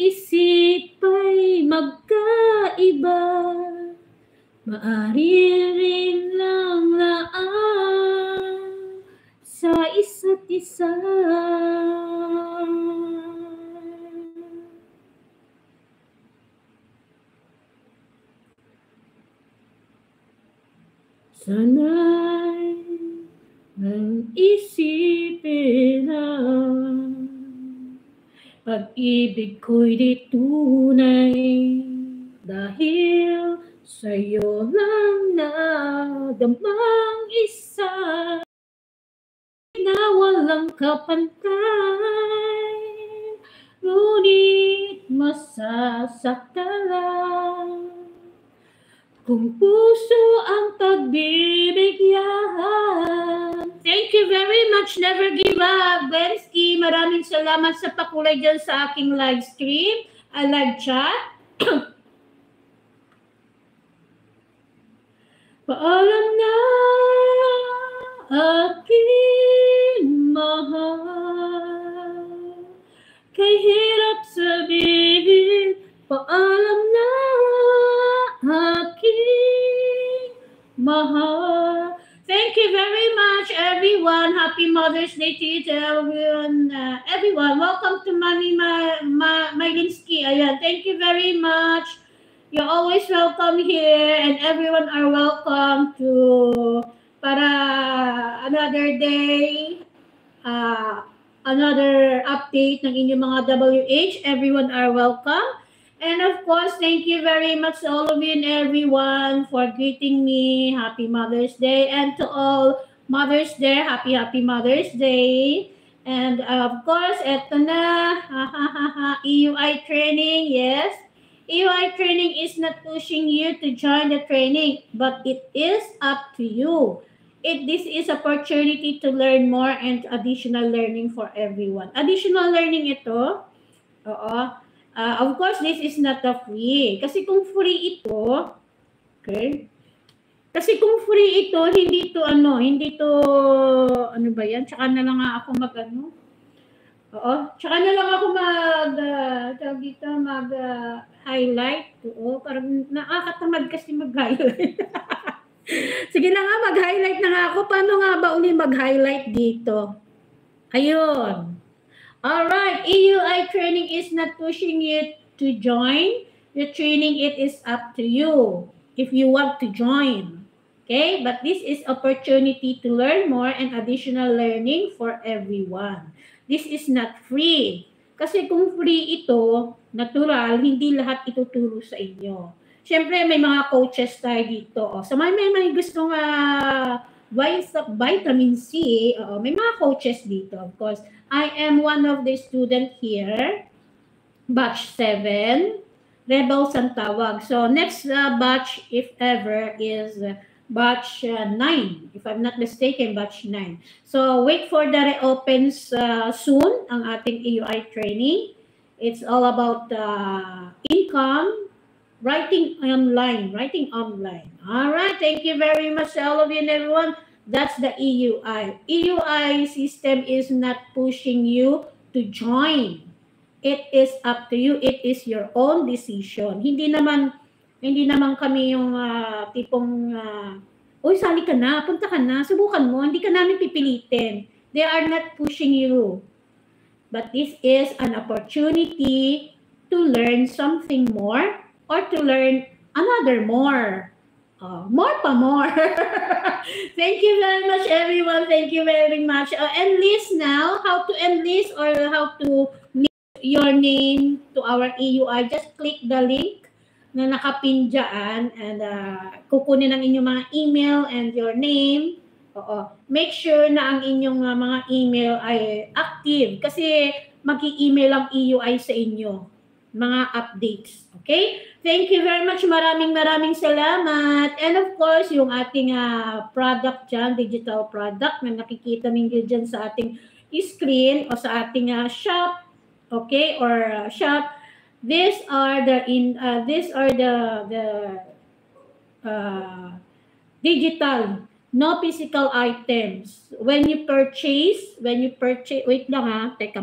isip ay magkaiba, maaari rin lang laan sa isa't isa. Sana'y isipin na pag-ibig ko'y di tunay, dahil sa'yo lang nadamang isa na walang kapantay, ngunit masasaktan lang kung puso ang pagbibigyan. Thank you very much. Never give up. Bensky, maraming salamat sa pakulay dyan sa aking live stream, live chat. Paalam na aking mahal, kay hirap sabihin, paalam na aking mahal. Thank you very much, everyone. Happy Mother's Day to you, to everyone. Everyone, welcome to Mami Mylinsky. Ayan, thank you very much. You're always welcome here, and everyone are welcome to para another day, another update ng inyong mga WH. Everyone are welcome. And of course, thank you very much to all of you and everyone for greeting me. Happy Mother's Day. And to all mothers there, happy Mother's Day. And of course, eto na, EUI training, yes. EUI training is not pushing you to join the training, but it is up to you. This is opportunity to learn more and additional learning for everyone. Additional learning ito, oo. Of course, this is not a free. Kasi kung free ito, okay? Kasi kung free ito, hindi to ano ba yan? Tsaka na lang ako tsaka na lang ako highlight. Oo, parang nakakatamad kasi mag-highlight. Sige na nga, mag-highlight na nga ako. Paano nga ba uli mag-highlight dito? Ayun. Alright, EUI training is not pushing you to join. The training, it is up to you if you want to join. Okay, but this is opportunity to learn more and additional learning for everyone. This is not free. Kasi kung free ito, natural, hindi lahat ituturo sa inyo. Siyempre, may mga coaches tayo dito. So, may gustong vitamin C, may mga coaches dito, of course. I am one of the student here, batch 7, Rebels ang tawag. So, next batch, if ever, is batch 9, if I'm not mistaken, batch 9. So, wait for the reopens soon, ang ating EUI training. It's all about income, writing online. All right, thank you very much to all of you and everyone. That's the EUI. EUI system is not pushing you to join. It is up to you. It is your own decision. Hindi naman kami yung tipong uy, sali ka na, punta ka na, subukan mo. Hindi ka namin pipilitin. They are not pushing you. But this is an opportunity to learn something more or to learn another more. More. Thank you very much, everyone. Thank you very much. Enlist now. How to enlist or how to link your name to our EUI. Just click the link na nakapin dyan and kukunin ang inyong mga email and your name. Make sure na ang inyong mga email ay active kasi mag-i-email ang EUI sa inyo. Mga updates. Okay? Thank you very much. Maraming salamat. And of course, yung ating product dyan, digital product na nakikita ninyo dyan sa ating screen o sa ating shop, okay, or shop. These are the digital, no physical items. When you purchase, wait lang teka,